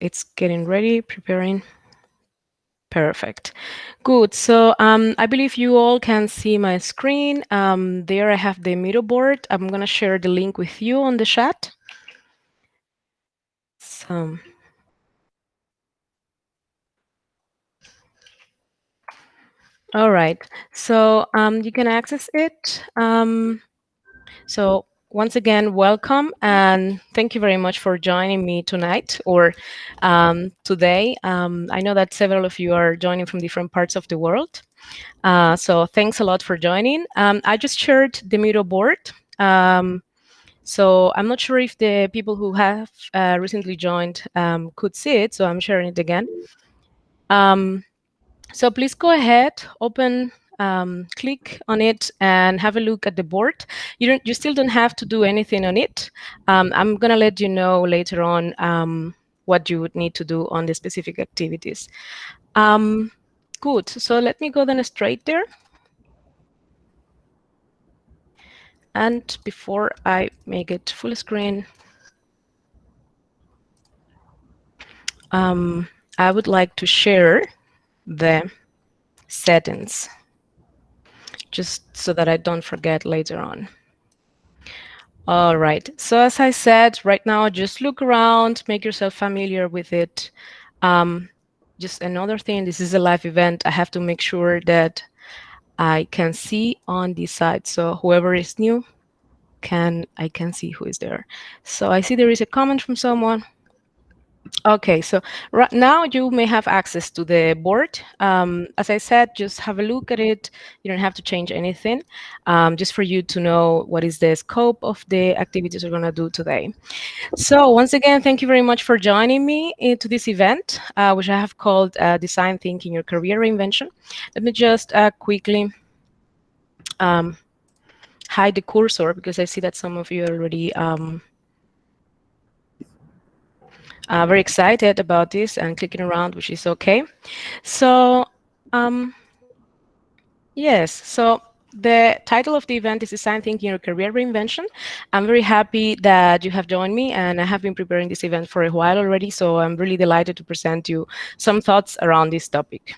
it's getting ready, preparing. Perfect. Good. So I believe you all can see my screen. There I have the Miro board. I'm going to share the link with you on the chat. So, all right. So you can access it. So once again, welcome and thank you very much for joining me tonight or today. I know that several of you are joining from different parts of the world. So thanks a lot for joining. I just shared the Miro board. So I'm not sure if the people who have recently joined could see it, so I'm sharing it again. So please go ahead, open, click on it, and have a look at the board. You still don't have to do anything on it. I'm gonna let you know later on what you would need to do on the specific activities. Good. So let me go then straight there. And before I make it full screen, I would like to share the settings, just so that I don't forget later on. All right, so as I said, right now, just look around, make yourself familiar with it. Just another thing, this is a live event. I have to make sure that I can see on this side. So whoever is new, I can see who is there. So I see there is a comment from someone. Okay, so right now you may have access to the board. As I said, just have a look at it. You don't have to change anything, just for you to know what is the scope of the activities we're going to do today. So once again, thank you very much for joining me into this event, which I have called Design Thinking Your Career Reinvention. Let me just quickly hide the cursor because I see that some of you are already very excited about this and clicking around, which is okay. So yes, so the title of the event is Design Thinking Your Career Reinvention. I'm very happy that you have joined me, and I have been preparing this event for a while already, so I'm really delighted to present you some thoughts around this topic.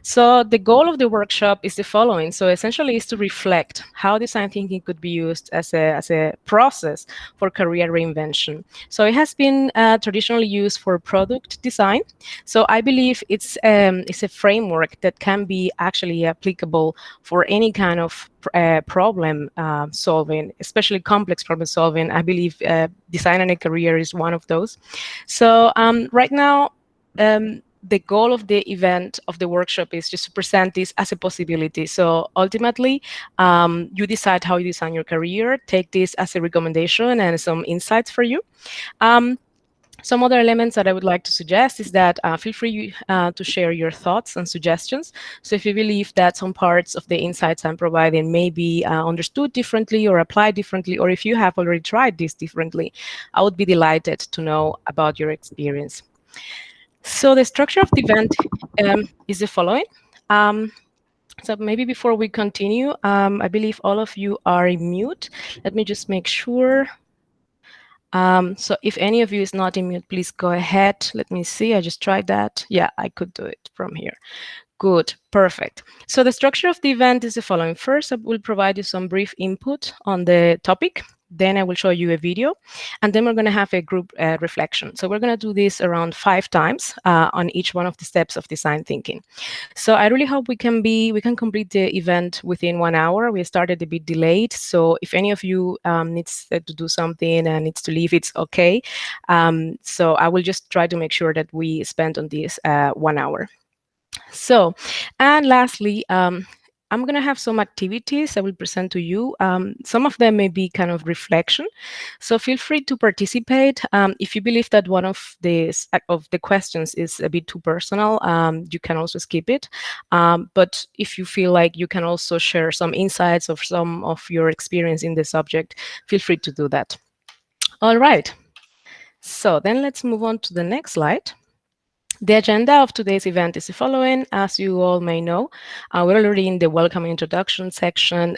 So the goal of the workshop is the following. So essentially is to reflect how design thinking could be used as a process for career reinvention. So it has been traditionally used for product design. So I believe it's a framework that can be actually applicable for any kind of problem solving, especially complex problem solving. I believe designing a career is one of those. So right now, the goal of the event, of the workshop, is just to present this as a possibility. So ultimately, you decide how you design your career, take this as a recommendation and some insights for you. Some other elements that I would like to suggest is that feel free to share your thoughts and suggestions. So if you believe that some parts of the insights I'm providing may be understood differently or applied differently, or if you have already tried this differently, I would be delighted to know about your experience. So the structure of the event is the following. So maybe before we continue, I believe all of you are in mute. Let me just make sure. So if any of you is not in mute, please go ahead. Let me see. I just tried that. Yeah, I could do it from here. Good, perfect. So the structure of the event is the following. First, I will provide you some brief input on the topic. Then I will show you a video, and then we're going to have a group reflection. So we're going to do this around 5 times on each one of the steps of design thinking. So I really hope we can complete the event within 1 hour. We started a bit delayed, so if any of you needs to do something and needs to leave, it's okay. So I will just try to make sure that we spend on this 1 hour. So, and lastly, I'm going to have some activities I will present to you. Some of them may be kind of reflection. So feel free to participate. If you believe that one of the questions is a bit too personal, you can also skip it. But if you feel like you can also share some insights of some of your experience in the subject, feel free to do that. All right. So then let's move on to the next slide. The agenda of today's event is the following. As you all may know, we're already in the welcome introduction section.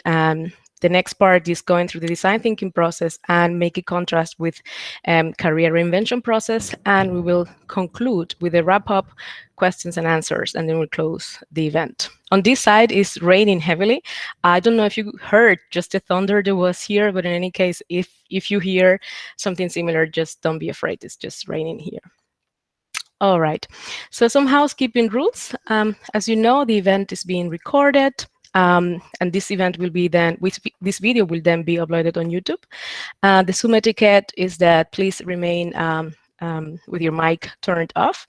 The next part is going through the design thinking process and make it contrast with career reinvention process. And we will conclude with a wrap-up, questions and answers, and then we'll close the event. On this side is raining heavily. I don't know if you heard just the thunder that was here, but in any case, if you hear something similar, just don't be afraid. It's just raining here. All right. So some housekeeping rules. As you know, the event is being recorded. And this event will be then, this video will then be uploaded on YouTube. The Zoom etiquette is that please remain with your mic turned off.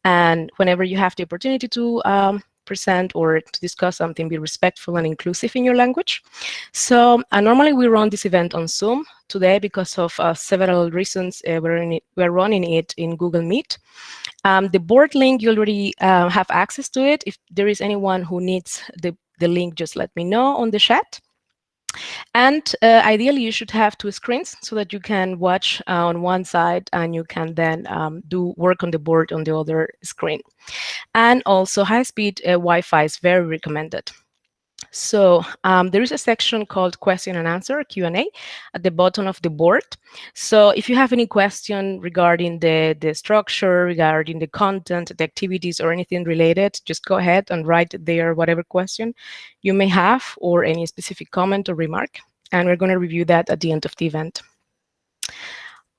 And whenever you have the opportunity to present or to discuss something, be respectful and inclusive in your language. So normally we run this event on Zoom. Today, because of several reasons, we're running it in Google Meet. The board link, you already have access to it. If there is anyone who needs the link, just let me know on the chat. And ideally, you should have two screens so that you can watch on one side and you can then do work on the board on the other screen. And also high-speed Wi-Fi is very recommended. So there is a section called question and answer, Q&A, at the bottom of the board. So if you have any question regarding the structure, regarding the content, the activities, or anything related, just go ahead and write there whatever question you may have or any specific comment or remark. And we're going to review that at the end of the event.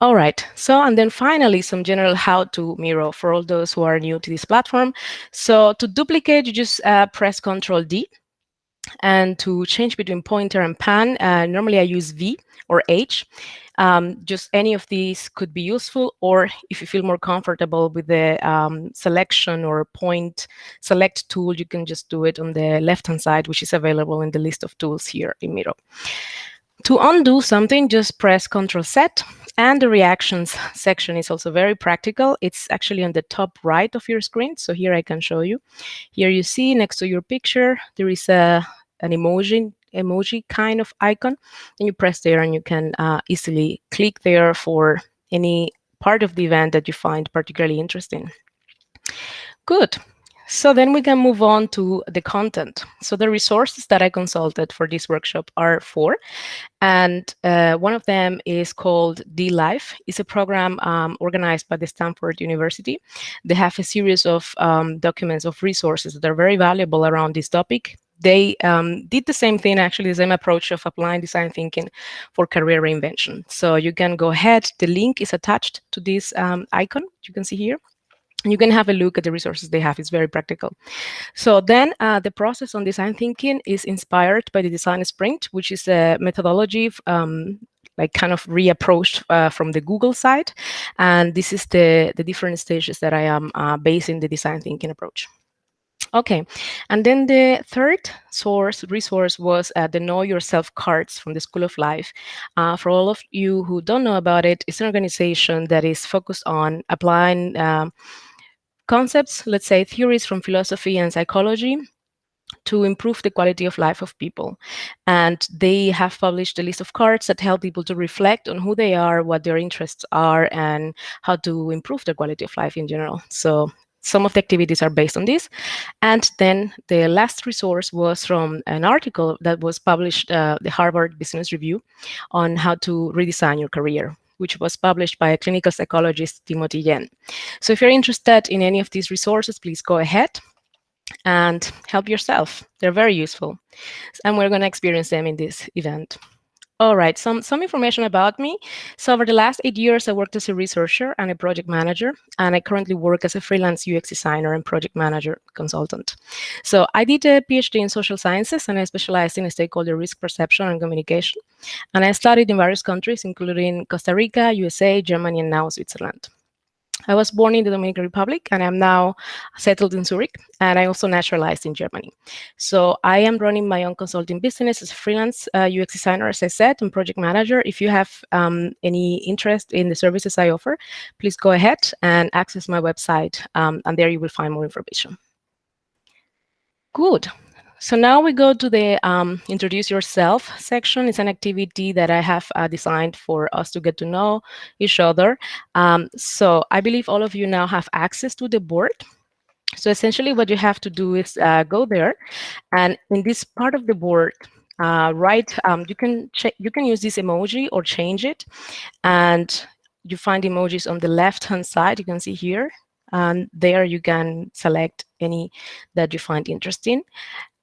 All right, so and then finally, some general how-to Miro for all those who are new to this platform. So to duplicate, you just press Ctrl-D. And to change between pointer and pan, normally I use V or H. Just any of these could be useful, or if you feel more comfortable with the selection or point select tool, you can just do it on the left-hand side, which is available in the list of tools here in Miro. To undo something, just press Ctrl-Z, and the reactions section is also very practical. It's actually on the top right of your screen. So here I can show you. Here you see next to your picture, there is an emoji kind of icon. And you press there and you can easily click there for any part of the event that you find particularly interesting. Good. So then we can move on to the content. So the resources that I consulted for this workshop are 4. And one of them is called D-Life. It's a program organized by the Stanford University. They have a series of documents of resources that are very valuable around this topic. They did the same thing, actually, the same approach of applying design thinking for career reinvention. So you can go ahead. The link is attached to this icon you can see here. You can have a look at the resources they have. It's very practical. So then the process on design thinking is inspired by the design sprint, which is a methodology like kind of reapproached from the Google side. And this is the different stages that I am basing the design thinking approach. Okay, and then the third resource was the Know Yourself cards from the School of Life. For all of you who don't know about it, it's an organization that is focused on applying concepts, let's say theories from philosophy and psychology, to improve the quality of life of people. And they have published a list of cards that help people to reflect on who they are, what their interests are, and how to improve their quality of life in general. So some of the activities are based on this. And then the last resource was from an article that was published, the Harvard Business Review, on how to redesign your career, which was published by a clinical psychologist, Timothy Yen. So if you're interested in any of these resources, please go ahead and help yourself. They're very useful. And we're going to experience them in this event. All right, some information about me. So over the last 8 years, I worked as a researcher and a project manager, and I currently work as a freelance UX designer and project manager consultant. So I did a PhD in social sciences, and I specialized in stakeholder risk perception and communication. And I studied in various countries, including Costa Rica, USA, Germany, and now Switzerland. I was born in the Dominican Republic, and I'm now settled in Zurich, and I also naturalized in Germany. So I am running my own consulting business as a freelance UX designer, as I said, and project manager. If you have any interest in the services I offer, please go ahead and access my website, and there you will find more information. Good. So now we go to the introduce yourself section. It's an activity that I have designed for us to get to know each other. So I believe all of you now have access to the board. So essentially what you have to do is go there, and in this part of the board, Right, you can use this emoji or change it, and you find emojis on the left hand side. You can see here, and there you can select any that you find interesting.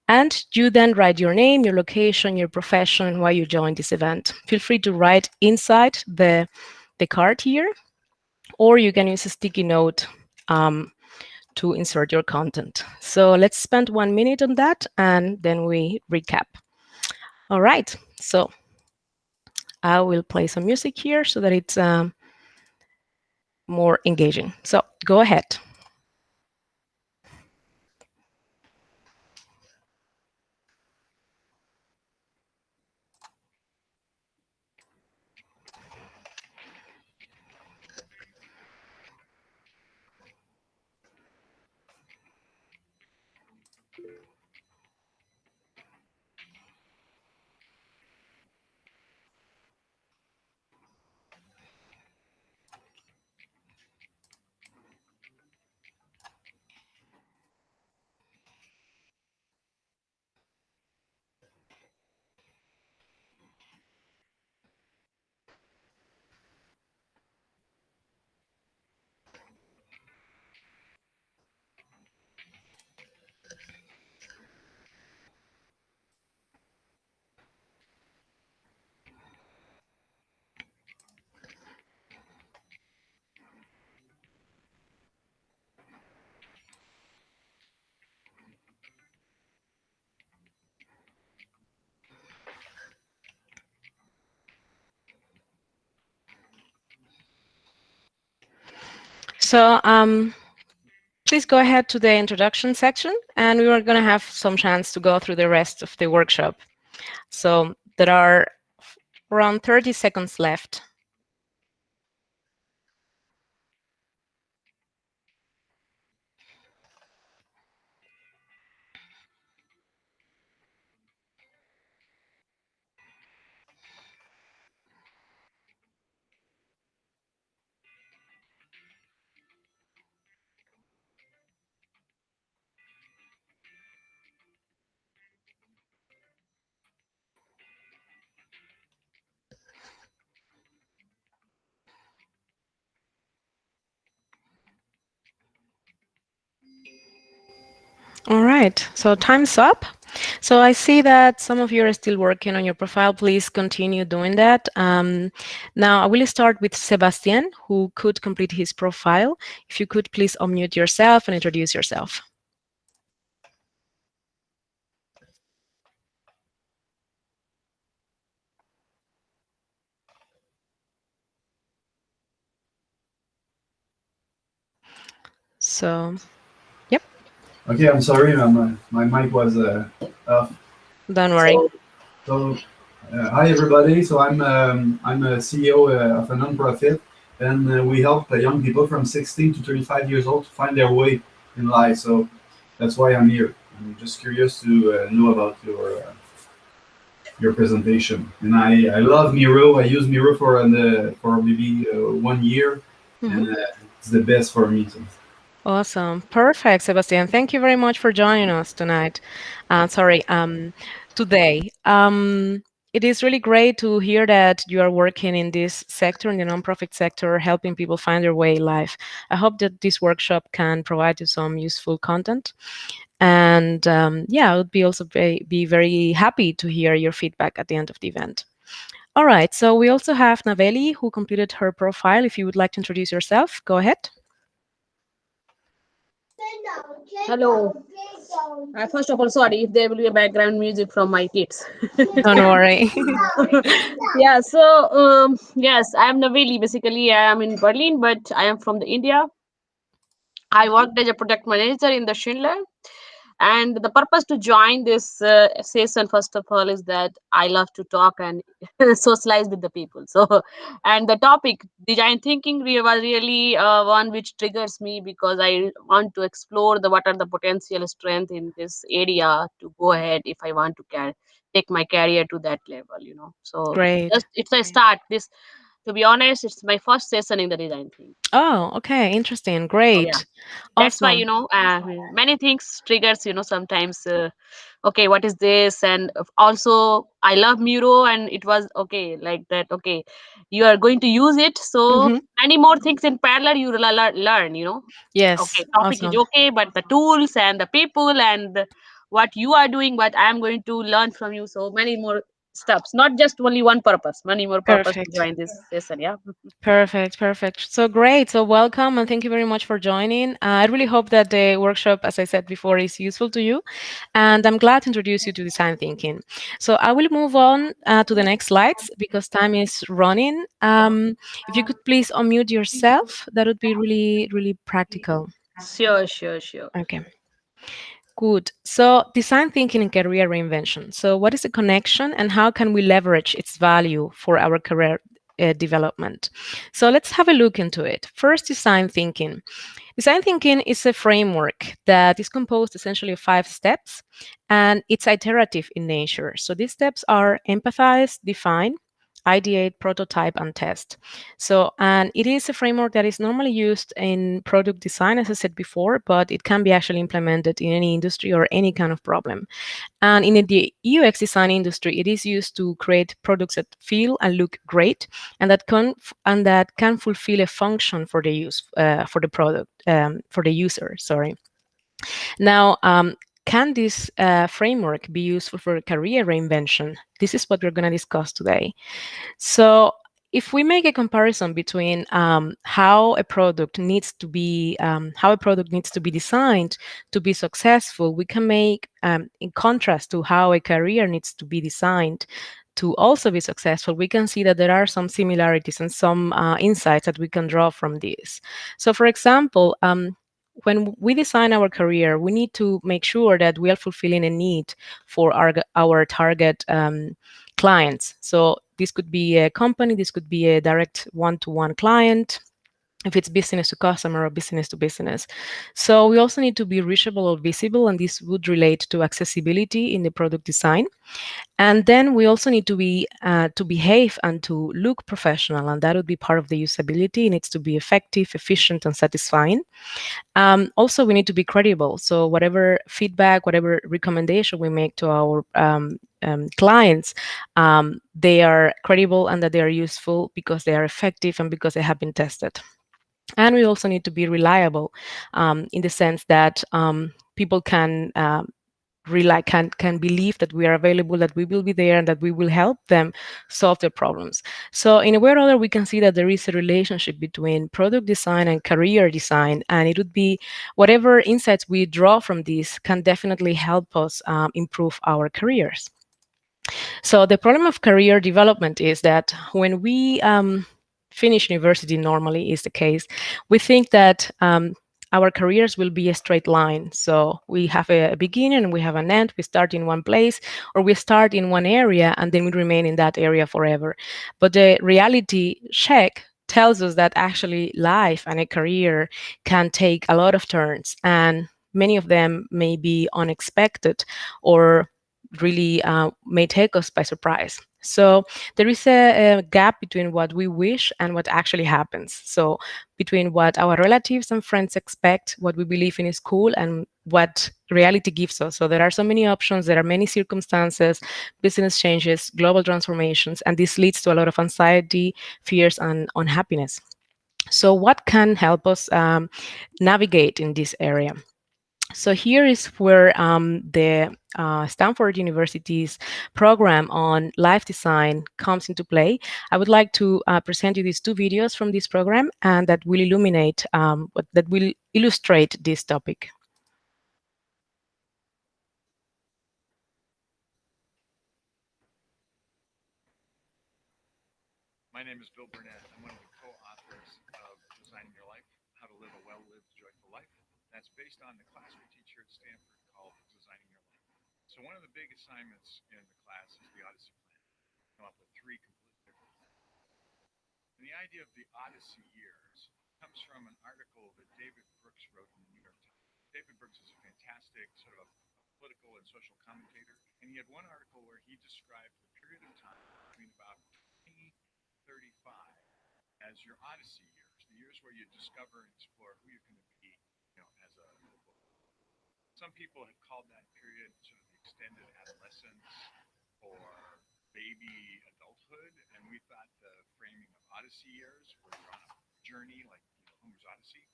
And you then write your name, your location, your profession, and why you joined this event. Feel free to write inside the card here, or you can use a sticky note to insert your content. So let's spend 1 minute on that, and then we recap. All right, so I will play some music here so that it's more engaging. So go ahead. So please go ahead to the introduction section, and we are going to have some chance to go through the rest of the workshop. So there are around 30 seconds left. All right, so time's up. So I see that some of you are still working on your profile. Please continue doing that. Now I will start with Sebastian, who could complete his profile. If you could please unmute yourself and introduce yourself. So, yep. Okay, I'm sorry, my mic was off. Don't worry. So, hi everybody. So I'm a CEO of a nonprofit, and we help young people from 16 to 35 years old to find their way in life. So that's why I'm here. I'm just curious to know about your presentation. And I love Miro. I use Miro for maybe 1 year, and it's the best for me. So. Awesome. Perfect, Sebastian. Thank you very much for joining us tonight. Today. It is really great to hear that you are working in this sector, in the nonprofit sector, helping people find their way in life. I hope that this workshop can provide you some useful content. And yeah, I would be also be very happy to hear your feedback at the end of the event. All right, so we also have Naveli, who completed her profile. If you would like to introduce yourself, go ahead. Hello. First of all, sorry if there will be a background music from my kids. Don't worry. Yeah, so yes, I am Naveli. Basically, I am in Berlin, but I am from the India. I worked as a product manager in the Schindler. And the purpose to join this session, first of all, is that I love to talk and socialize with the people. So, and the topic, design thinking, was really one which triggers me because I want to explore what are the potential strength in this area to go ahead if I want to take my career to that level. So Great. just it's a start. To be honest, it's my first session in the design thing. Oh, okay, interesting, So yeah, great, that's why awesome. many things triggers sometimes. Okay, what is this? And also I love Miro, and it was okay like that. Okay, you are going to use it, so Hmm. many more things in parallel you will learn. Okay, Yes, topic is awesome. okay, but the tools and the people and what you are doing, what I am going to learn from you, so many more steps, not just only one purpose, many more purpose to Perfect. join this session. Yeah. Perfect, perfect. So great. So welcome and thank you very much for joining. I really hope that the workshop, as I said before, is useful to you. And I'm glad to introduce you to design thinking. So I will move on to the next slides because time is running. If you could please unmute yourself, that would be really, really practical. Sure, sure, sure. Okay. Good. So, design thinking and career reinvention. So, what is the connection and how can we leverage its value for our career development? So, let's have a look into it. First, design thinking. Design thinking is a framework that is composed essentially of 5 steps and it's iterative in nature. So, these steps are empathize, define, ideate, prototype, and test. So, and it is a framework that is normally used in product design, as I said before, but it can be actually implemented in any industry or any kind of problem. And in the UX design industry, it is used to create products that feel and look great, and that can fulfill a function for the use for the product for the user. Sorry. Now, can this framework be useful for career reinvention? This is what we're going to discuss today. So if we make a comparison between how a product needs to be designed to be successful, we can make in contrast to how a career needs to be designed to also be successful, we can see that there are some similarities and some insights that we can draw from this. So, for example, when we design our career, we need to make sure that we are fulfilling a need for our target clients. So this could be a company, this could be a direct one-to-one client, if it's business to customer or business to business. So we also need to be reachable or visible, and this would relate to accessibility in the product design. And then we also need to behave and to look professional, and that would be part of the usability. It needs to be effective, efficient, and satisfying. Also, we need to be credible. So whatever feedback, whatever recommendation we make to our clients, they are credible and that they are useful because they are effective and because they have been tested. And we also need to be reliable in the sense that people can believe that we are available, that we will be there, and that we will help them solve their problems. So in a way or other, we can see that there is a relationship between product design and career design, and it would be whatever insights we draw from this can definitely help us improve our careers. So the problem of career development is that when we finish university, normally is the case, we think that our careers will be a straight line. So we have a beginning and we have an end. We start in one place or we start in one area and then we remain in that area forever. But the reality check tells us that actually life and a career can take a lot of turns, and many of them may be unexpected or really may take us by surprise. So there is a gap between what we wish and what actually happens. So between what our relatives and friends expect, what we believe in school, and what reality gives us. So there are so many options, there are many circumstances, business changes, global transformations, and this leads to a lot of anxiety, fears, and unhappiness. So what can help us navigate in this area? So here is where the Stanford University's program on life design comes into play. I would like to present you these 2 videos from this program, and that will that will illustrate this topic. My name is Bill Burnett. I'm one of the co-authors of Designing Your Life, How to Live a Well-Lived, Joyful Life. That's based on the class we teach here at Stanford called Designing Your Life. So one of the big assignments in the class is the Odyssey Plan. Come up with 3 completely different plans. And the idea of the Odyssey years comes from an article that David Brooks wrote in the New York Times. David Brooks is a fantastic sort of a political and social commentator, and he had one article where he described the period of time between about 2035 as your Odyssey years, the years where you discover and explore who you're going to be, as a little boy. Some people have called that period sort of the extended adolescence or baby adulthood, and we thought the framing of Odyssey years, where you're on a journey, like Homer's Odyssey,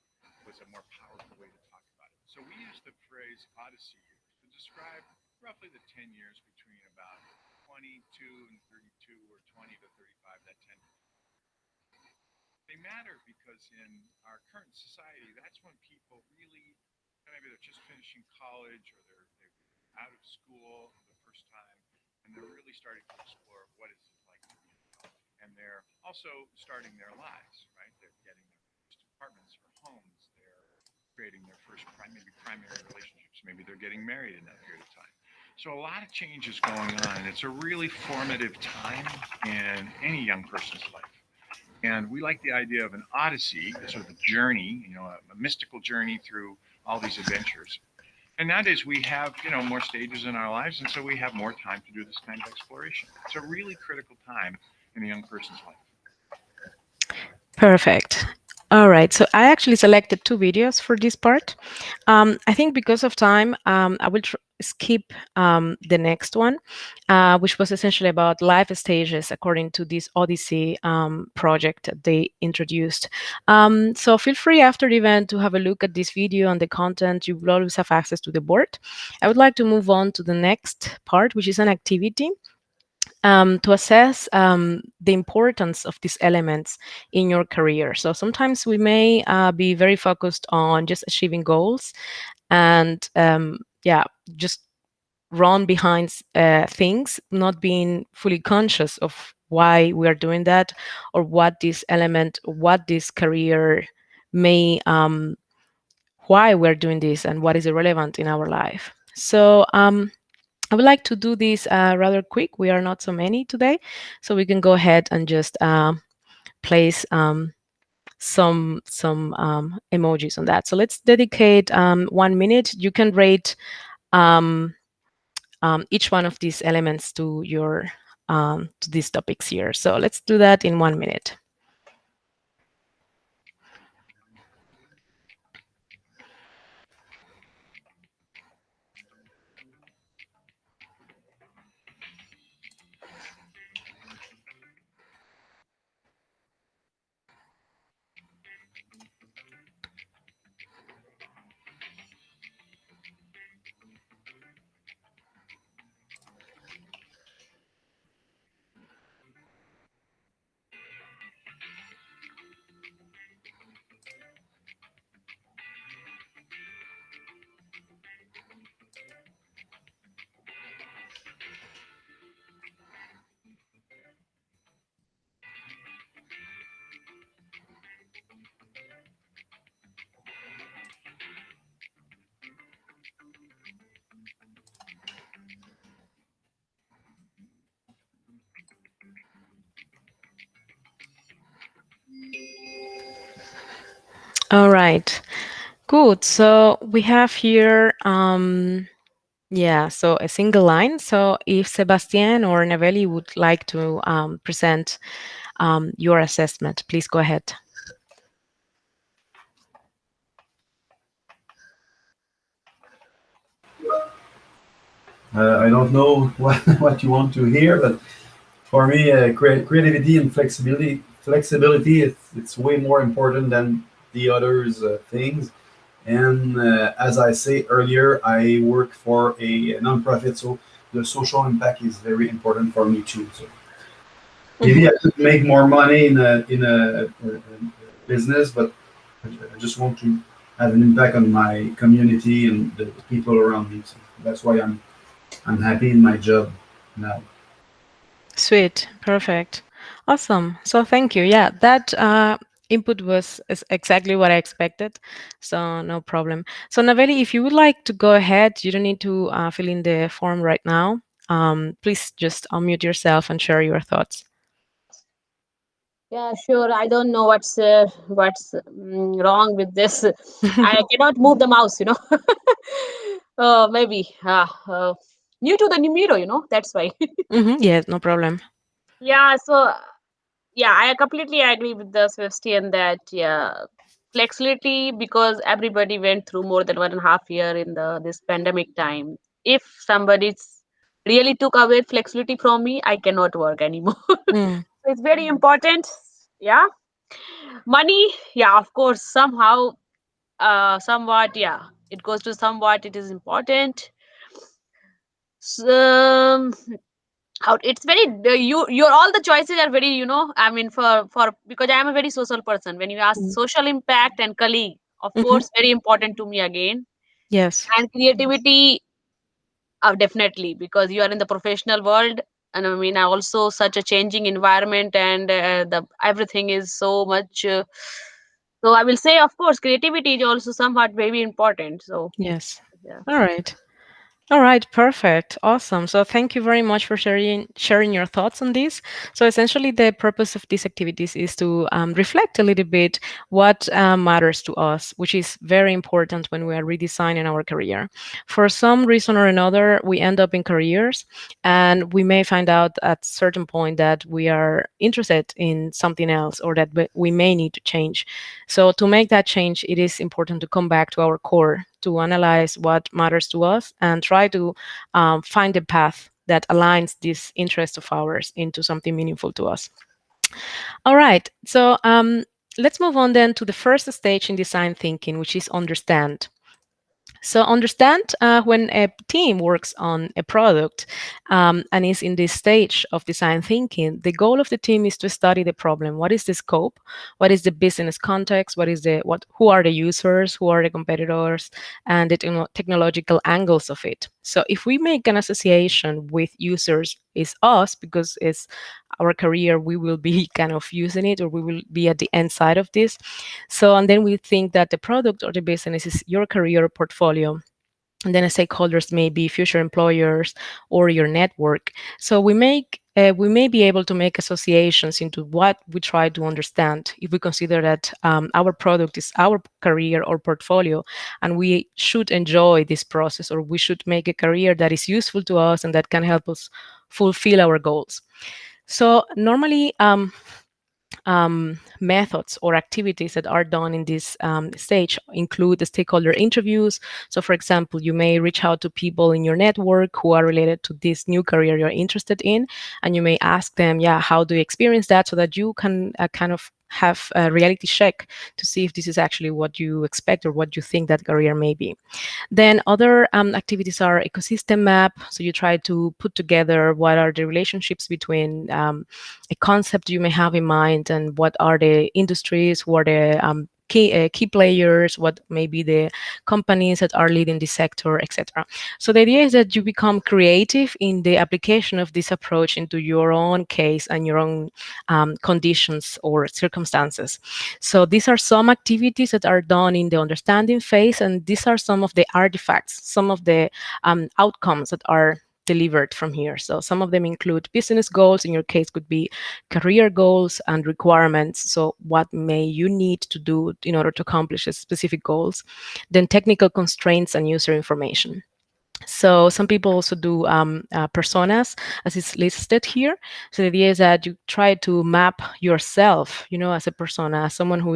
was a more powerful way to talk about it. So we use the phrase Odyssey years to describe roughly the 10 years between about 22 and 32, or 20 to 35, that 10. They matter because in our current society, that's when people really, maybe they're just finishing college, or they're out of school for the first time, and they're really starting to explore what is it like to be an adult. And they're also starting their lives, right? They're getting their first apartments or homes. They're creating their first maybe primary relationships. Maybe they're getting married in that period of time. So a lot of change is going on, and it's a really formative time in any young person's life. And we like the idea of an odyssey, sort of a journey, a mystical journey through all these adventures. And nowadays we have, more stages in our lives, and so we have more time to do this kind of exploration. It's a really critical time in a young person's life. Perfect. All right. So I actually selected two videos for this part. I think because of time, I will skip the next one, which was essentially about life stages according to this Odyssey project that they introduced. So feel free after the event to have a look at this video and the content. You will always have access to the board. I would like to move on to the next part, which is an activity. To assess the importance of these elements in your career. So sometimes we may be very focused on just achieving goals and just run behind things, not being fully conscious of why we are doing that, or what this element, what this career may, why we're doing this, and what is relevant in our life. So I would like to do this rather quick. We are not so many today, so we can go ahead and just place some emojis on that. So let's dedicate 1 minute. You can rate each one of these elements to your to these topics here. So let's do that in 1 minute. All right, good. So we have here, so a single line. So if Sebastian or Navelli would like to present your assessment, please go ahead. I don't know what you want to hear, but for me, creativity and flexibility, it's way more important than the others things. And as I say earlier, I work for a nonprofit, so the social impact is very important for me too. So maybe I could make more money in a business, but I just want to have an impact on my community and the people around me. So that's why I'm happy in my job now. Sweet, perfect, awesome. So thank you. Yeah, that input was exactly what I expected, so no problem. So Navelli, if you would like to go ahead, you don't need to fill in the form right now. Please just unmute yourself and share your thoughts. Yeah, sure. I don't know what's wrong with this. I cannot move the mouse, maybe new to the new Miro, that's why. Yes, no problem. Yeah. So Yeah, I completely agree with the Sebastian that, yeah, flexibility, because everybody went through more than 1.5 year in the this pandemic time. If somebody really took away flexibility from me, I cannot work anymore. Mm, So it's very important. Yeah, money. Yeah, of course, somehow, somewhat. Yeah, it goes to somewhat. It is important. So, how it's very your all the choices are very, I mean, for because I am a very social person. When you ask mm, social impact and colleague, of mhm. course, very important to me again. Yes. And creativity, definitely, because you are in the professional world. And I mean, I also such a changing environment, and the everything is so much, so I will say, of course, creativity is also somewhat very important. So Yes. yeah. All right. All right, perfect. Awesome. So thank you very much for sharing your thoughts on this. So essentially the purpose of these activities is to reflect a little bit what matters to us, which is very important when we are redesigning our career. For some reason or another, we end up in careers and we may find out at certain point that we are interested in something else or that we may need to change. So to make that change, it is important to come back to our core, to analyze what matters to us and try to find a path that aligns this interest of ours into something meaningful to us. All right, so let's move on then to the first stage in design thinking, which is understand. So understand when a team works on a product and is in this stage of design thinking, the goal of the team is to study the problem. What is the scope? What is the business context? Who are the users? Who are the competitors? And the technological angles of it. So if we make an association with users is us because it's our career, we will be kind of using it or we will be at the end side of this. So, and then we think that the product or the business is your career portfolio. And then the stakeholders may be future employers or your network. So we may be able to make associations into what we try to understand if we consider that our product is our career or portfolio, and we should enjoy this process, or we should make a career that is useful to us and that can help us fulfill our goals. So normally, methods or activities that are done in this stage include the stakeholder interviews. So, for example, you may reach out to people in your network who are related to this new career you're interested in, and you may ask them, yeah, how do you experience that, so that you can kind of have a reality check to see if this is actually what you expect or what you think that career may be. Then other activities are ecosystem map. So you try to put together what are the relationships between a concept you may have in mind and what are the industries, who are the key players, what may be the companies that are leading the sector, etc. So the idea is that you become creative in the application of this approach into your own case and your own conditions or circumstances. So these are some activities that are done in the understanding phase, and these are some of the artifacts, some of the outcomes that are delivered from here. So some of them include business goals. In your case, could be career goals and requirements. So what may you need to do in order to accomplish specific goals? Then technical constraints and user information. So some people also do personas, as is listed here. So the idea is that you try to map yourself, as a persona, as someone who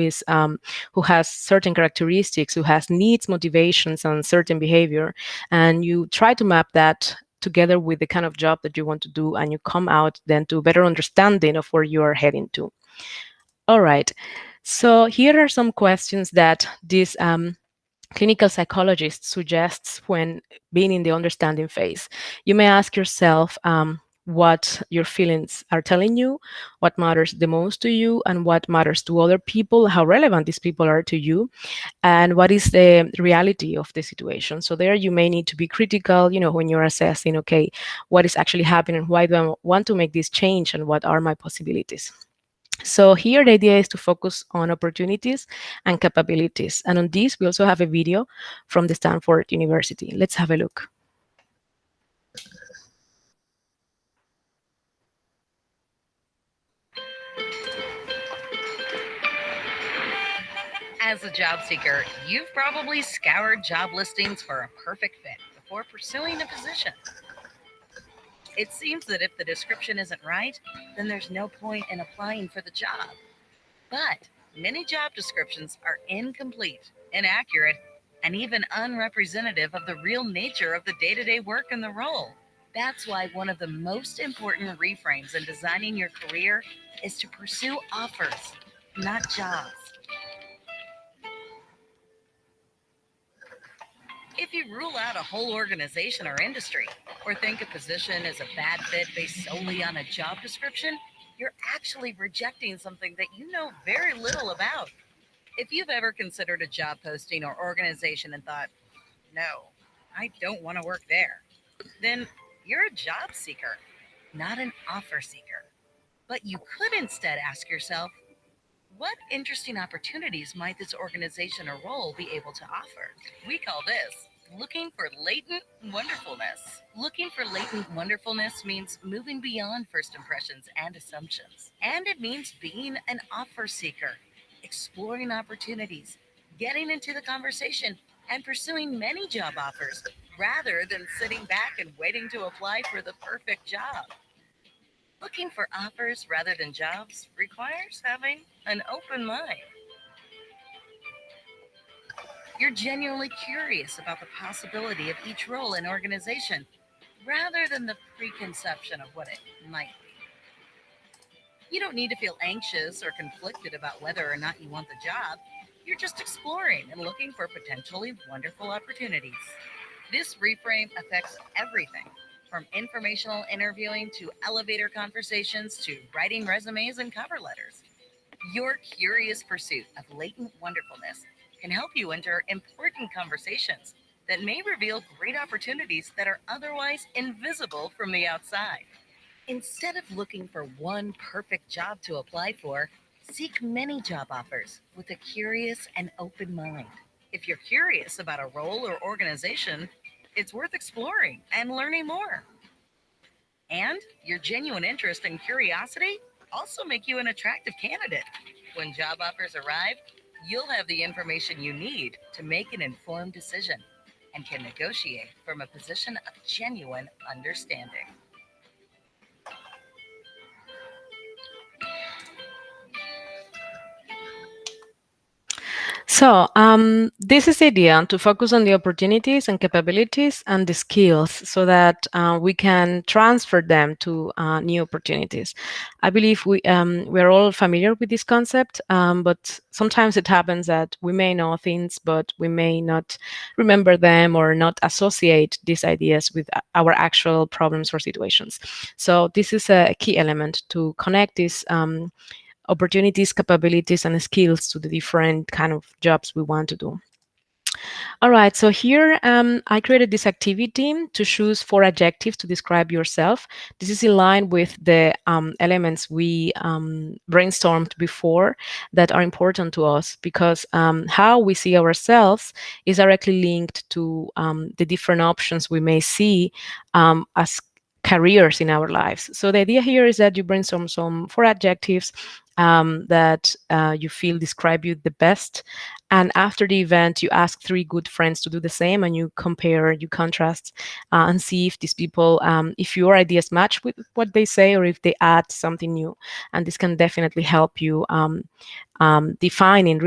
has certain characteristics, who has needs, motivations, and certain behavior, and you try to map that together with the kind of job that you want to do, and you come out then to a better understanding of where you are heading to. All right. So here are some questions that this clinical psychologist suggests when being in the understanding phase. You may ask yourself what your feelings are telling you, what matters the most to you, and what matters to other people, how relevant these people are to you, and what is the reality of the situation. So there you may need to be critical, when you're assessing, okay, what is actually happening, why do I want to make this change, and what are my possibilities. So here the idea is to focus on opportunities and capabilities. And on this, we also have a video from the Stanford University. Let's have a look. As a job seeker, you've probably scoured job listings for a perfect fit before pursuing a position. It seems that if the description isn't right, then there's no point in applying for the job. But many job descriptions are incomplete, inaccurate, and even unrepresentative of the real nature of the day to day work in the role. That's why one of the most important reframes in designing your career is to pursue offers, not jobs. If you rule out a whole organization or industry, or think a position is a bad fit based solely on a job description, you're actually rejecting something that you know very little about. If you've ever considered a job posting or organization and thought, no, I don't want to work there, then you're a job seeker, not an offer seeker. But you could instead ask yourself, what interesting opportunities might this organization or role be able to offer? We call this looking for latent wonderfulness. Looking for latent wonderfulness means moving beyond first impressions and assumptions. And it means being an offer seeker, exploring opportunities, getting into the conversation, and pursuing many job offers rather than sitting back and waiting to apply for the perfect job. Looking for offers rather than jobs requires having an open mind. You're genuinely curious about the possibility of each role and organization rather than the preconception of what it might be. You don't need to feel anxious or conflicted about whether or not you want the job. You're just exploring and looking for potentially wonderful opportunities. This reframe affects everything from informational interviewing to elevator conversations to writing resumes and cover letters. Your curious pursuit of latent wonderfulness can help you enter important conversations that may reveal great opportunities that are otherwise invisible from the outside. Instead of looking for one perfect job to apply for, seek many job offers with a curious and open mind. If you're curious about a role or organization, it's worth exploring and learning more. And your genuine interest and curiosity also make you an attractive candidate. When job offers arrive, you'll have the information you need to make an informed decision and can negotiate from a position of genuine understanding. So, this is the idea to focus on the opportunities and capabilities and the skills so that we can transfer them to new opportunities. I believe we're all familiar with this concept, but sometimes it happens that we may know things, but we may not remember them or not associate these ideas with our actual problems or situations. So, this is a key element to connect these opportunities, capabilities, and skills to the different kind of jobs we want to do. All right, so here I created this activity to choose 4 adjectives to describe yourself. This is in line with the elements we brainstormed before that are important to us because how we see ourselves is directly linked to the different options we may see as careers in our lives. So the idea here is that you brainstorm some 4 adjectives that you feel describe you the best. And after the event, you ask 3 good friends to do the same and you compare, you contrast, and see if these people, if your ideas match with what they say or if they add something new. And this can definitely help you redefining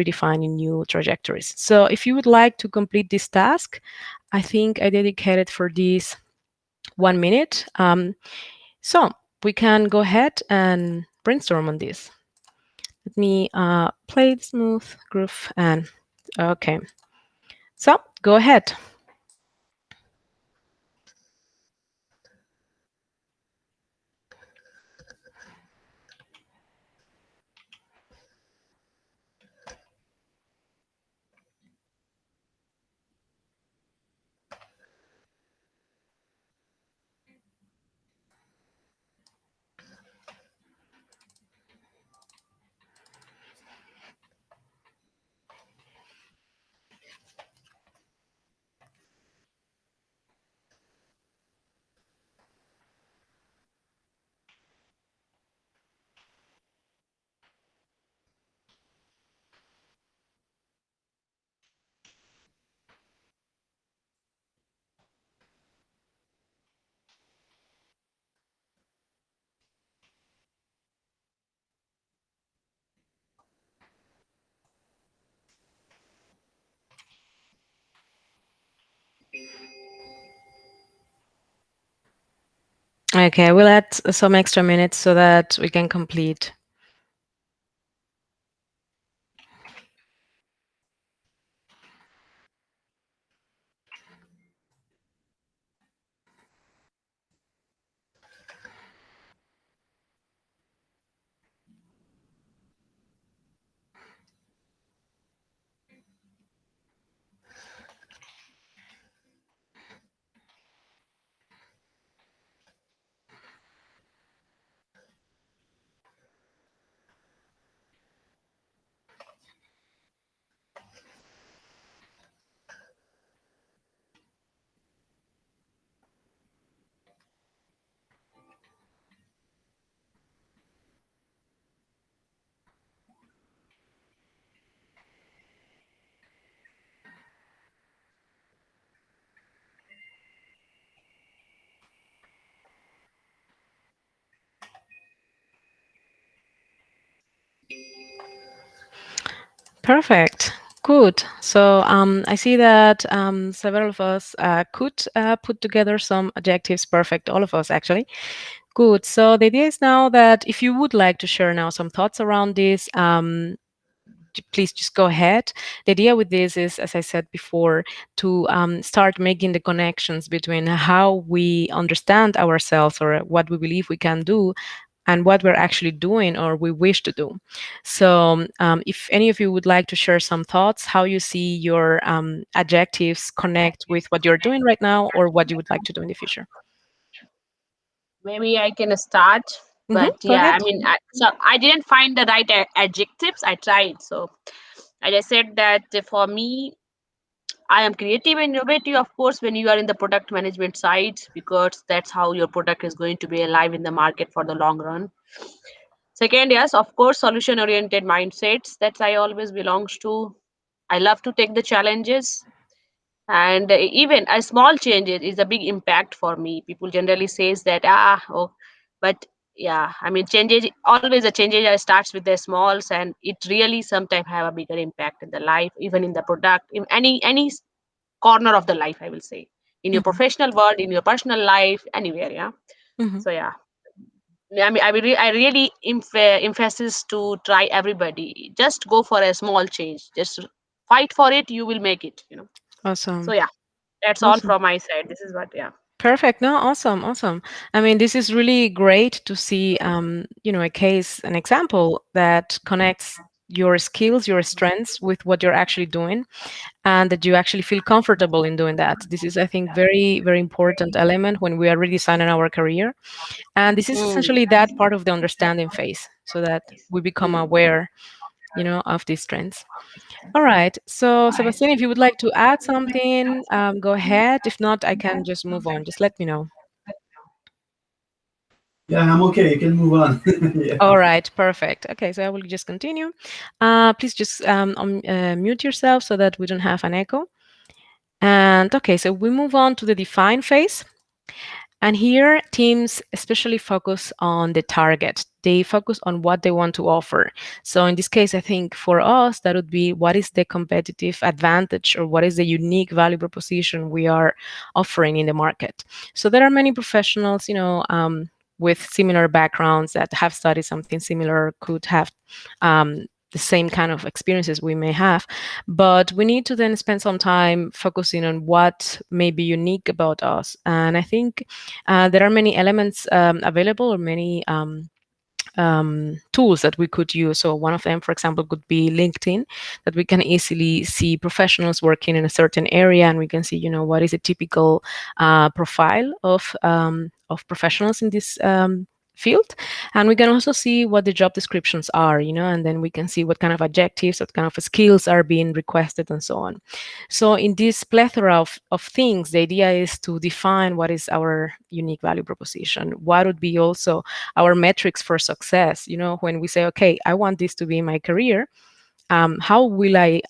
new trajectories. So if you would like to complete this task, I think I dedicated for this 1 minute. So we can go ahead and brainstorm on this. Let me play the smooth groove and okay. So go ahead. Okay, we'll add some extra minutes so that we can complete. Perfect. Good. So I see that several of us could put together some adjectives. Perfect. All of us, actually. Good. So the idea is now that if you would like to share now some thoughts around this, please just go ahead. The idea with this is, as I said before, to start making the connections between how we understand ourselves or what we believe we can do and what we're actually doing or we wish to do. So if any of you would like to share some thoughts, how you see your adjectives connect with what you're doing right now or what you would like to do in the future. Maybe I can start, but Go yeah, ahead. I mean, I didn't find the right adjectives. I tried. So as I said that for me, I am creative and innovative, of course, when you are in the product management side, because that's how your product is going to be alive in the market for the long run. Second, yes, of course, solution oriented mindsets. That's I always belongs to. I love to take the challenges, and even a small change is a big impact for me. People generally says that oh, but yeah, I mean, changes always a changes starts with the smalls, and it really sometimes have a bigger impact in the life, even in the product, in any corner of the life, I will say, in your Hmm. professional world, in your personal life, anywhere. Yeah. Hmm. So yeah, I mean, I really emphasis to try everybody. Just go for a small change. Just fight for it. You will make it. So Awesome. yeah, that's all Awesome. from my side. This is what. Yeah. Perfect. No, awesome, awesome. I mean, this is really great to see, a case, an example that connects your skills, your strengths with what you're actually doing, and that you actually feel comfortable in doing that. This is, I think, very, very important element when we are redesigning our career. And this is Mm, essentially that part of the understanding phase, so that we become mm. aware, of these trends. All right. So, Sebastian, if you would like to add something, go ahead. If not, I can just move on. Just let me know. Yeah, I'm okay. You can move on. Yeah. All right, perfect. Okay, so I will just continue. Please just mute yourself so that we don't have an echo. And okay, so we move on to the define phase. And here, teams especially focus on the target. They focus on what they want to offer. So in this case, I think for us, that would be what is the competitive advantage or what is the unique value proposition we are offering in the market. So there are many professionals, with similar backgrounds that have studied something similar, could have the same kind of experiences we may have. But we need to then spend some time focusing on what may be unique about us. And I think there are many elements available or many tools that we could use. So one of them, for example, could be LinkedIn, that we can easily see professionals working in a certain area, and we can see, what is a typical profile of professionals in this field. And we can also see what the job descriptions are, and then we can see what kind of adjectives, what kind of skills are being requested, and so on. So in this plethora of things, the idea is to define what is our unique value proposition. What would be also our metrics for success? When we say, okay, I want this to be my career, how will I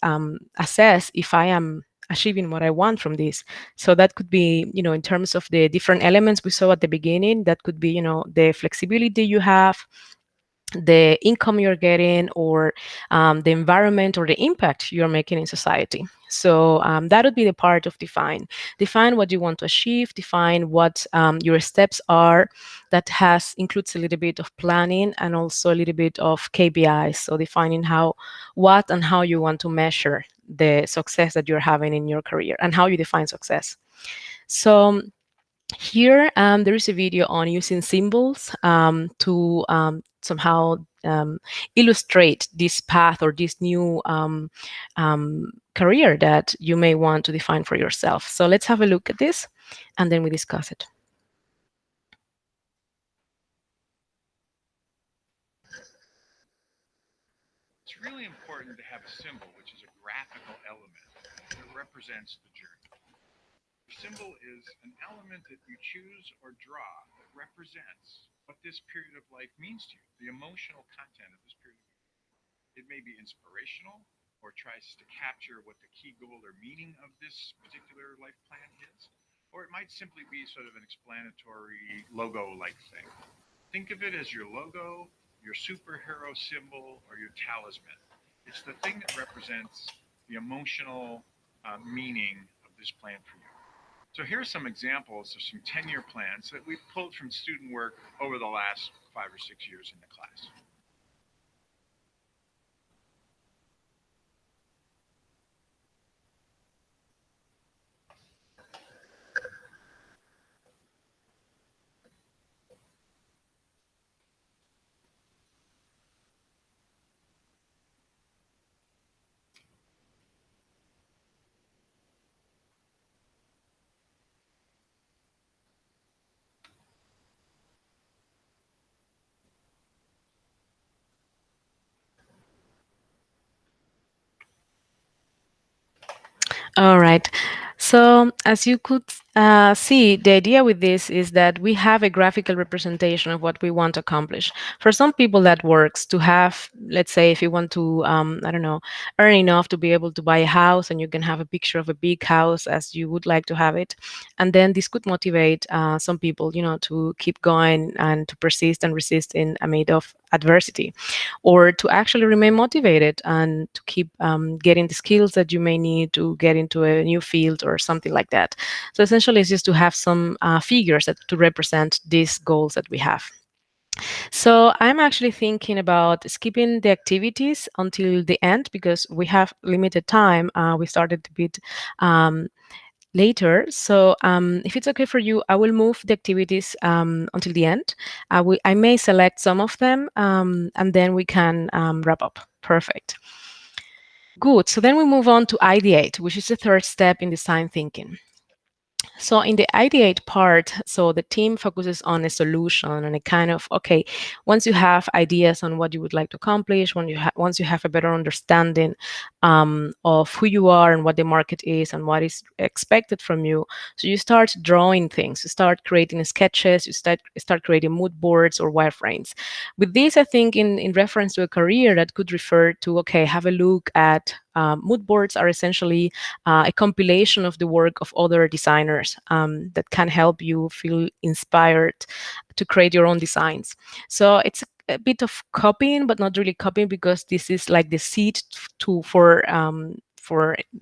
assess if I am achieving what I want from this? So that could be, in terms of the different elements we saw at the beginning, that could be, the flexibility you have, the income you're getting, or the environment or the impact you're making in society. So that would be the part of define. Define what you want to achieve, define what your steps are. That has includes a little bit of planning and also a little bit of KPIs. So defining what and how you want to measure the success that you're having in your career and how you define success. So here, there is a video on using symbols to somehow illustrate this path or this new career that you may want to define for yourself. So let's have a look at this, and then we discuss it. It's really important to have a symbol, which is a graphical element that represents the journey. The symbol is an element that you choose or draw that represents what this period of life means to you, the emotional content of this period of life. It may be inspirational or tries to capture what the key goal or meaning of this particular life plan is, or it might simply be sort of an explanatory logo-like thing. Think of it as your logo, your superhero symbol, or your talisman. It's the thing that represents the emotional meaning of this plan for you. So here are some examples of some 10-year plans that we've pulled from student work over the last 5 or 6 years in the class. All right. So as you could see, the idea with this is that we have a graphical representation of what we want to accomplish. For some people, that works to have, let's say, if you want to, I don't know, earn enough to be able to buy a house, and you can have a picture of a big house as you would like to have it. And then this could motivate some people, to keep going and to persist and resist in amid of adversity, or to actually remain motivated and to keep getting the skills that you may need to get into a new field or something like that. So essentially, it's just to have some figures to represent these goals that we have. So I'm actually thinking about skipping the activities until the end because we have limited time. We started a bit later. So if it's okay for you, I will move the activities until the end. I may select some of them, and then we can wrap up. Perfect. Good. So then we move on to ID8, which is the third step in design thinking. So in the ID8 part, so the team focuses on a solution and a kind of, okay, once you have ideas on what you would like to accomplish, once you have a better understanding of who you are and what the market is and what is expected from you, so you start drawing things, you start creating sketches, you start creating mood boards or wireframes. With this, I think in reference to a career, that could refer to, okay, have a look at mood boards are essentially a compilation of the work of other designers that can help you feel inspired to create your own designs. So it's a bit of copying, but not really copying, because this is like the seed for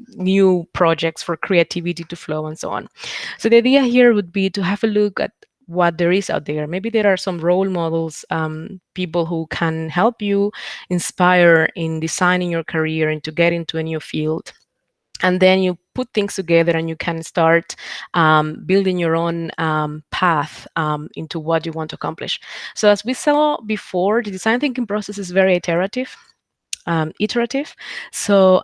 new projects, for creativity to flow and so on. So the idea here would be to have a look at what there is out there. Maybe there are some role models, people who can help you inspire in designing your career and to get into a new field. And then you put things together and you can start building your own path into what you want to accomplish. So as we saw before, the design thinking process is very iterative. So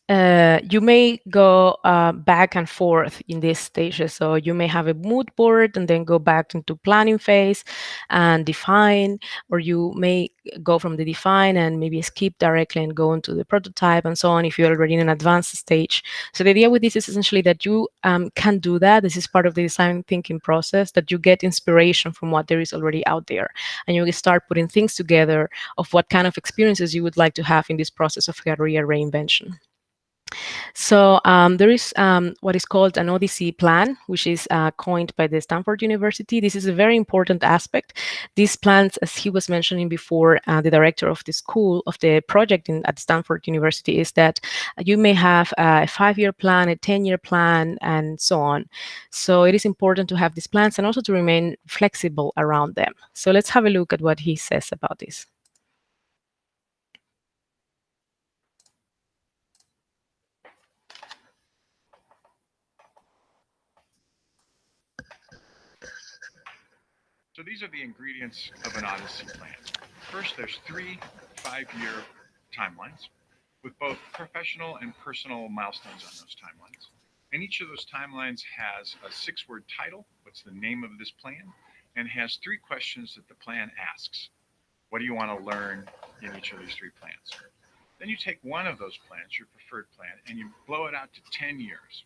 you may go back and forth in these stages. So you may have a mood board and then go back into planning phase and define, or you may go from the define and maybe skip directly and go into the prototype and so on if you're already in an advanced stage. So the idea with this is essentially that you can do that. This is part of the design thinking process, that you get inspiration from what there is already out there. And you start putting things together of what kind of experiences you would like to have in this process of career reinvention. So there is what is called an Odyssey Plan, which is coined by the Stanford University. This is a very important aspect. These plans, as he was mentioning before, the director of the school, of the project at Stanford University, is that you may have a 5-year plan, a 10-year plan, and so on. So it is important to have these plans and also to remain flexible around them. So let's have a look at what he says about this. So these are the ingredients of an Odyssey plan. First, there's 3 5-year timelines with both professional and personal milestones on those timelines. And each of those timelines has a 6-word title, what's the name of this plan, and has 3 questions that the plan asks. What do you want to learn in each of these 3 plans? Then you take one of those plans, your preferred plan, and you blow it out to 10 years.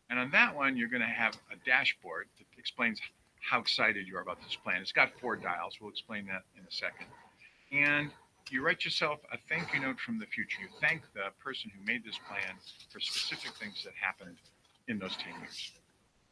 And on that one, you're going to have a dashboard that explains how excited you are about this plan. It's got 4 dials. We'll explain that in a second. And you write yourself a thank you note from the future. You thank the person who made this plan for specific things that happened in those 10 years.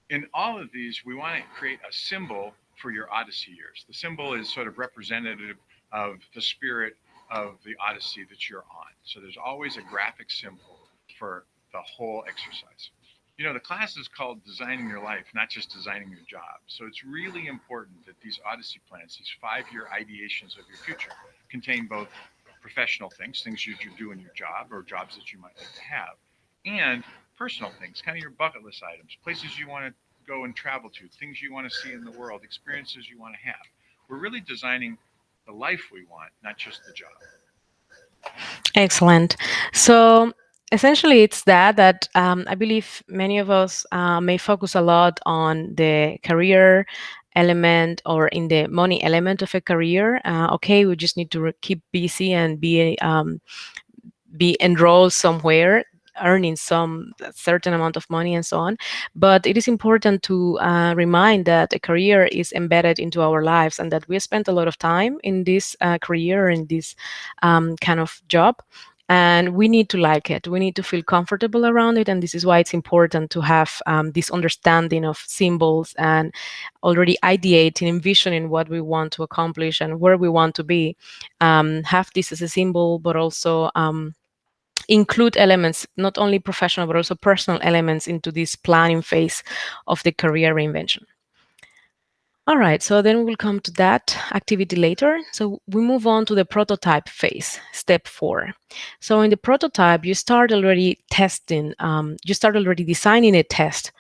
In all of these, we want to create a symbol for your Odyssey years. The symbol is sort of representative of the spirit of the Odyssey that you're on. So there's always a graphic symbol for the whole exercise. You know, the class is called Designing Your Life, not just designing your job. So it's really important that these Odyssey plans, these 5-year ideations of your future, contain both professional things that you do in your job or jobs that you might like to have, and personal things, kind of your bucket list items, places you want to go and travel to, things you want to see in the world, experiences you want to have. We're really designing the life we want, not just the job. Excellent. So essentially, it's that I believe many of us may focus a lot on the career element or in the money element of a career. Okay, we just need to keep busy and be enrolled somewhere, earning some certain amount of money and so on. But it is important to remind that a career is embedded into our lives and that we spend a lot of time in this career, in this kind of job. And we need to like it. We need to feel comfortable around it. And this is why it's important to have this understanding of symbols and already ideating, envisioning what we want to accomplish and where we want to be. Have this as a symbol, but also include elements, not only professional, but also personal elements into this planning phase of the career reinvention. All right, so then we'll come to that activity later. So we move on to the prototype phase, step 4. So in the prototype, you start already testing, you start already designing a test.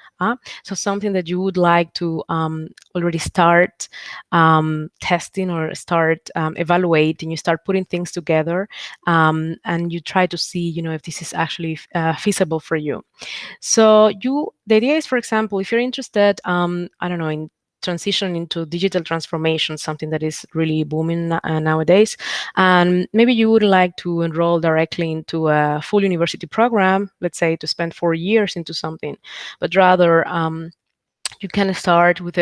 So something that you would like to already start testing or start evaluating. You start putting things together, and you try to see, if this is actually feasible for you. So the idea is, for example, if you're interested, I don't know, in transition into digital transformation, something that is really booming nowadays. And maybe you would like to enroll directly into a full university program, let's say to spend 4 years into something, but rather you can start with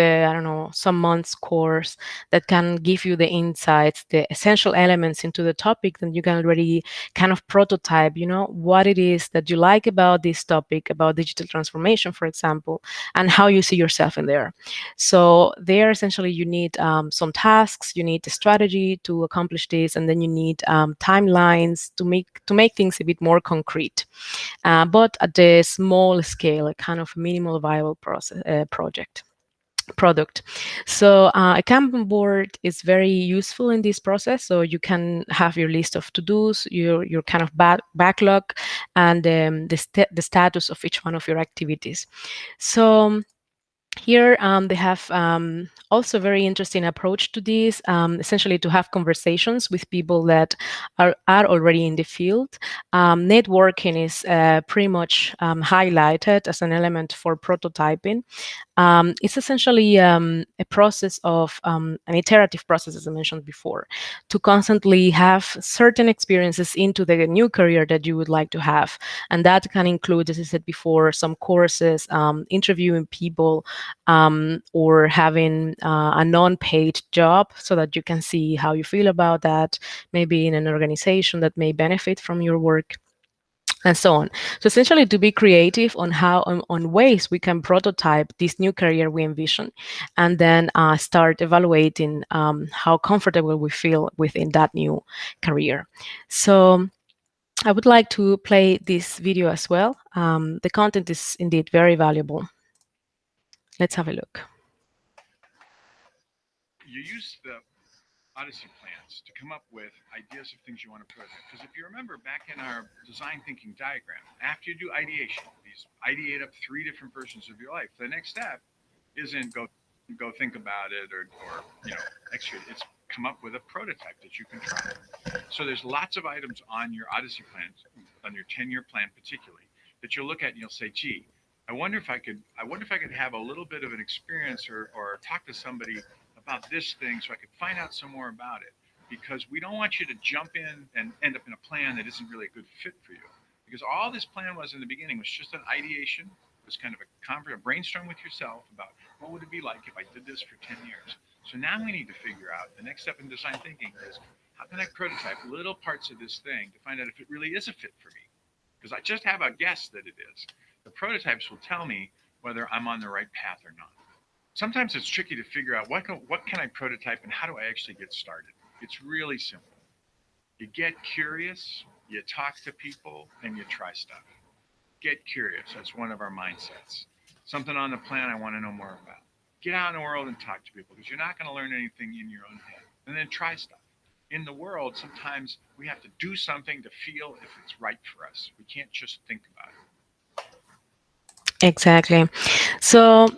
some months course that can give you the insights, the essential elements into the topic, and you can already kind of prototype, what it is that you like about this topic, about digital transformation, for example, and how you see yourself in there. So there, essentially, you need some tasks, you need a strategy to accomplish this, and then you need timelines to make things a bit more concrete. But at the small scale, a kind of minimal viable product. So a Kanban board is very useful in this process. So you can have your list of to-dos, your kind of backlog, and the status of each one of your activities. So here they have also a very interesting approach to this, essentially to have conversations with people that are already in the field. Networking is pretty much highlighted as an element for prototyping. It's essentially a process of an iterative process, as I mentioned before, to constantly have certain experiences into the new career that you would like to have. And that can include, as I said before, some courses, interviewing people, or having a non-paid job so that you can see how you feel about that, maybe in an organization that may benefit from your work. and so on. So essentially, to be creative on how on ways we can prototype this new career we envision, and then start evaluating how comfortable we feel within that new career. So I would like to play this video as well. The content is indeed very valuable. Let's have a look. You use the Odyssey plans to come up with ideas of things you want to prototype. Because if you remember back in our design thinking diagram, after you do ideation, these ideate up 3 different versions of your life. The next step isn't go think about it or execute. It's come up with a prototype that you can try. So there's lots of items on your Odyssey plan, on your 10-year plan particularly, that you'll look at and you'll say, gee, I wonder if I could have a little bit of an experience or talk to somebody about this thing so I could find out some more about it. Because we don't want you to jump in and end up in a plan that isn't really a good fit for you. Because all this plan was in the beginning was just an ideation. It was kind of a brainstorm with yourself about what would it be like if I did this for 10 years. So now we need to figure out, the next step in design thinking is, how can I prototype little parts of this thing to find out if it really is a fit for me? Because I just have a guess that it is. The prototypes will tell me whether I'm on the right path or not. Sometimes it's tricky to figure out what can I prototype and how do I actually get started. It's really simple. You get curious, you talk to people, and you try stuff. Get curious. That's one of our mindsets. Something on the plan I want to know more about. Get out in the world and talk to people because you're not going to learn anything in your own head. And then try stuff. In the world, sometimes we have to do something to feel if it's right for us. We can't just think about it. Exactly. So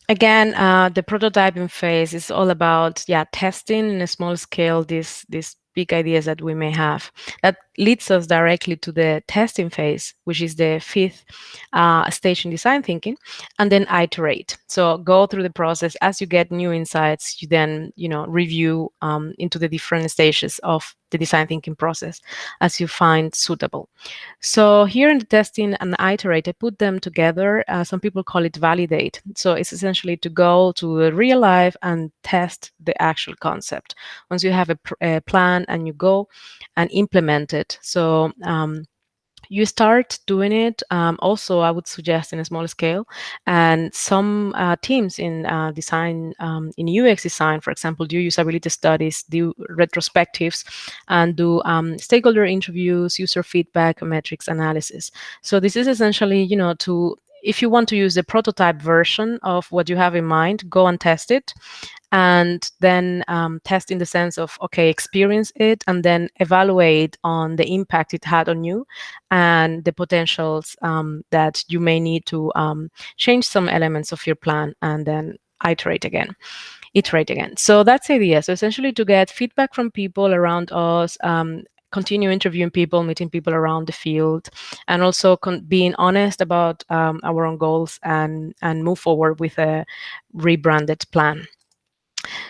again, the prototyping phase is all about testing in a small scale these big ideas that we may have. That leads us directly to the testing phase, which is the 5th stage in design thinking, and then iterate. So go through the process as you get new insights. You then review into the different stages of the design thinking process as you find suitable. So here in the testing and iterate, I put them together. Some people call it validate. So it's essentially to go to real life and test the actual concept. Once you have a plan and you go and implement it. So you start doing it. Also, I would suggest in a smaller scale. And some teams in design, in UX design, for example, do usability studies, do retrospectives, and do stakeholder interviews, user feedback, metrics analysis. So this is essentially, if you want to use the prototype version of what you have in mind, go and test it. And then test in the sense of, okay, experience it and then evaluate on the impact it had on you and the potentials that you may need to change some elements of your plan and then iterate again. So that's the idea. So essentially to get feedback from people around us, continue interviewing people, meeting people around the field, and also being honest about our own goals and move forward with a rebranded plan.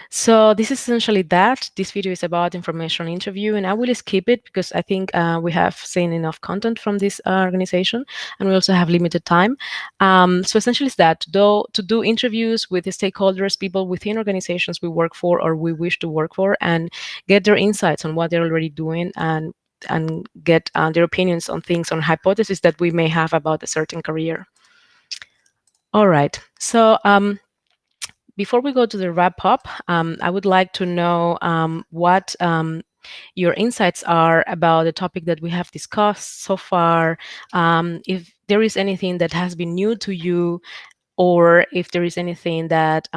So this is essentially that. This video is about informational interview, and I will skip it because I think we have seen enough content from this organization, and we also have limited time. So essentially it's that, though, to do interviews with the stakeholders, people within organizations we work for or we wish to work for, and get their insights on what they're already doing and get their opinions on things, on hypotheses that we may have about a certain career. All right. So before we go to the wrap up, I would like to know what your insights are about the topic that we have discussed so far. If there is anything that has been new to you, or if there is anything that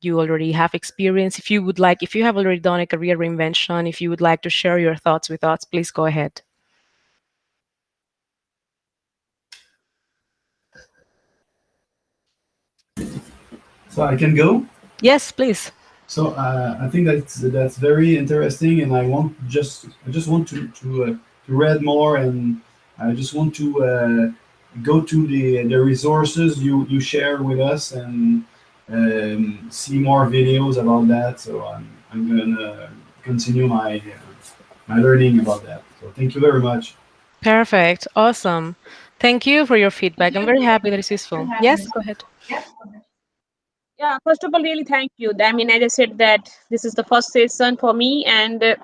you already have experienced. If you have already done a career reinvention, if you would like to share your thoughts with us, please go ahead. So I can go? Yes, please. So I think that's very interesting, and I just want to read more, and I just want to go to the resources you share with us and see more videos about that. So I'm gonna continue my learning about that. So thank you very much. Perfect. Awesome. Thank you for your feedback. I'm very happy that it's useful. Yes, go ahead. Yeah, first of all, really thank you. I mean, as I said that this is the first session for me, and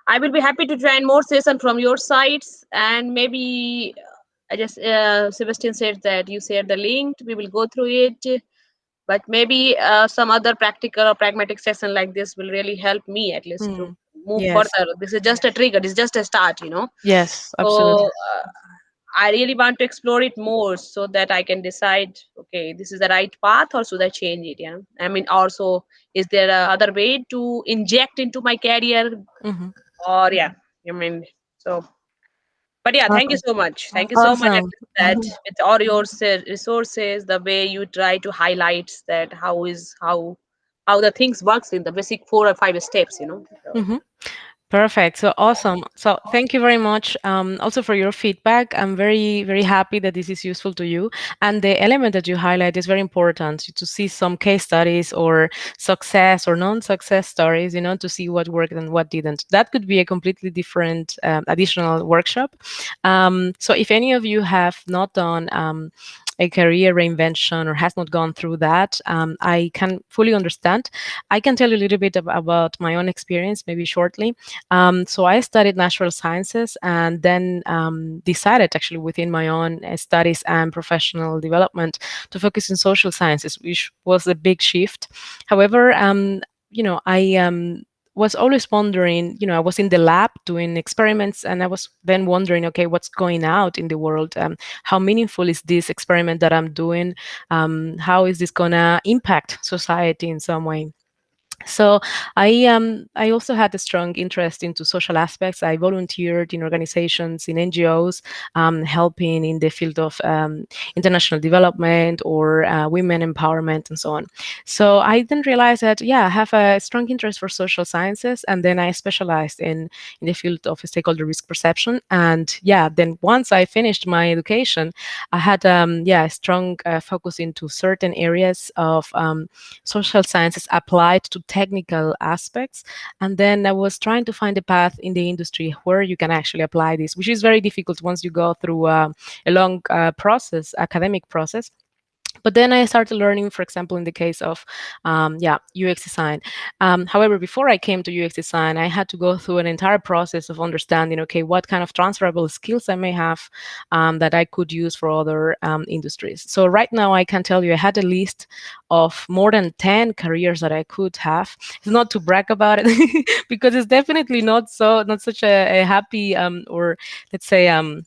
I will be happy to join more session from your sides, and maybe I just Sebastian said that you share the link. We will go through it, but maybe some other practical or pragmatic session like this will really help me at least to Mm. move Yes. further. This is just a trigger. It's just a start. Yes, absolutely. So I really want to explore it more so that I can decide, okay, this is the right path or should I change it? I mean, also, is there a other way to inject into my career? Hmm. Or, yeah, I mean, so, but yeah, thank you Perfect. so much. Thank you so much at Awesome. least that with all your resources, the way you try to highlight that how the things works in the basic 4 or 5 steps. So, Hmm. Perfect. So awesome. So thank you very much. Also for your feedback. I'm very, very happy that this is useful to you. And the element that you highlight is very important to see some case studies or success or non-success stories, to see what worked and what didn't. That could be a completely different additional workshop. So if any of you have not done a career reinvention or has not gone through that, I can fully understand. I can tell you a little bit about my own experience, maybe shortly. So I studied natural sciences and then decided actually within my own studies and professional development to focus in social sciences, which was a big shift. However, I was always wondering, I was in the lab doing experiments and I was then wondering, okay, what's going out in the world? How meaningful is this experiment that I'm doing? How is this going to impact society in some way? So I also had a strong interest into social aspects. I volunteered in organizations, in NGOs, helping in the field of international development or women empowerment and so on. So I then realized that I have a strong interest for social sciences, and then I specialized in the field of stakeholder risk perception. And then once I finished my education, I had a strong focus into certain areas of social sciences applied to technical aspects. And then I was trying to find a path in the industry where you can actually apply this, which is very difficult once you go through a long academic process. But then I started learning, for example, in the case of UX design. However, before I came to UX design, I had to go through an entire process of understanding, okay, what kind of transferable skills I may have that I could use for other industries. So right now, I can tell you I had a list of more than 10 careers that I could have. It's not to brag about it because it's definitely not such a happy or let's say a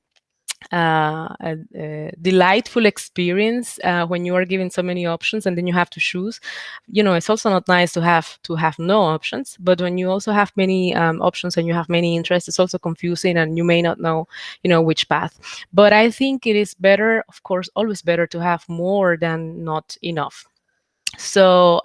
delightful experience when you are given so many options and then you have to choose. It's also not nice to have no options, but when you also have many options and you have many interests, it's also confusing and you may not know which path. But I think it is better, of course, always better to have more than not enough. So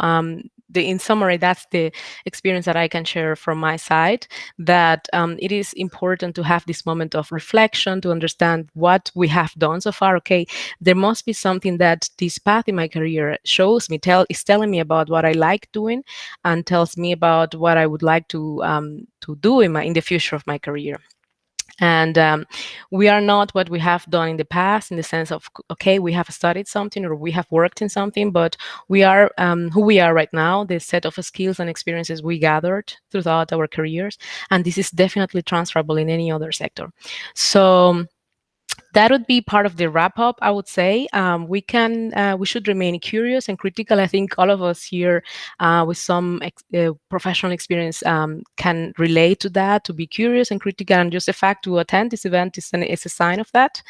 in summary, that's the experience that I can share from my side, that it is important to have this moment of reflection to understand what we have done so far. Okay, there must be something that this path in my career shows me, is telling me about what I like doing and tells me about what I would like to do in the future of my career. And we are not what we have done in the past in the sense of, okay, we have studied something or we have worked in something, but we are who we are right now, the set of skills and experiences we gathered throughout our careers. And this is definitely transferable in any other sector. So that would be part of the wrap up, I would say. We should remain curious and critical. I think all of us here with some professional experience can relate to that, to be curious and critical. And just the fact to attend this event is a sign of that.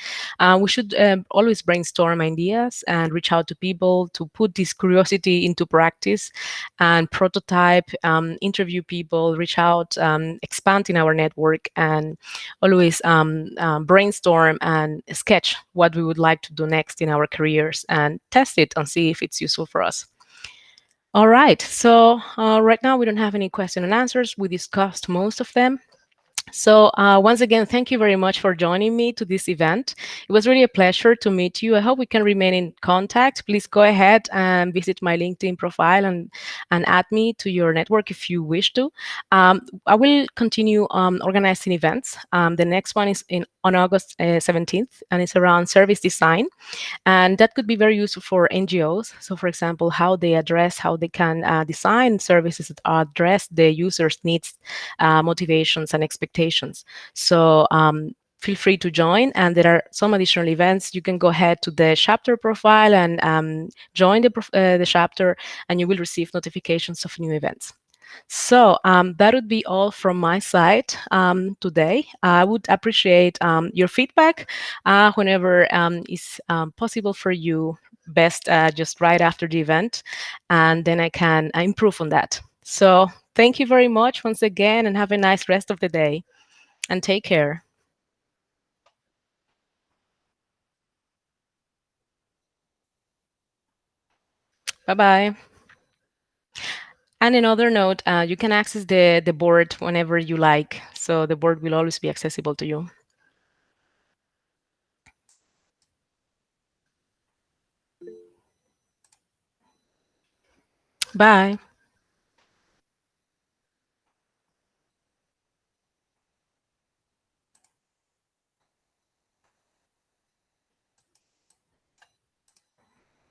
We should always brainstorm ideas and reach out to people to put this curiosity into practice and prototype, interview people, reach out, expand in our network, and always brainstorm and sketch what we would like to do next in our careers and test it and see if it's useful for us. All right, so right now we don't have any question and answers. We discussed most of them. So once again, thank you very much for joining me to this event. It was really a pleasure to meet you. I hope we can remain in contact. Please go ahead and visit my LinkedIn profile and add me to your network if you wish to. I will continue organizing events. The next one is on August 17th, and it's around service design. And that could be very useful for NGOs. So, for example, how they can design services that address the user's needs, motivations, and expectations. So, feel free to join. And there are some additional events. You can go ahead to the chapter profile and join the chapter, and you will receive notifications of new events. So that would be all from my side today. I would appreciate your feedback whenever is possible for you, best just right after the event, and then I can improve on that. So thank you very much once again, and have a nice rest of the day, and take care. Bye-bye. And another note, you can access the board whenever you like. So the board will always be accessible to you. Bye.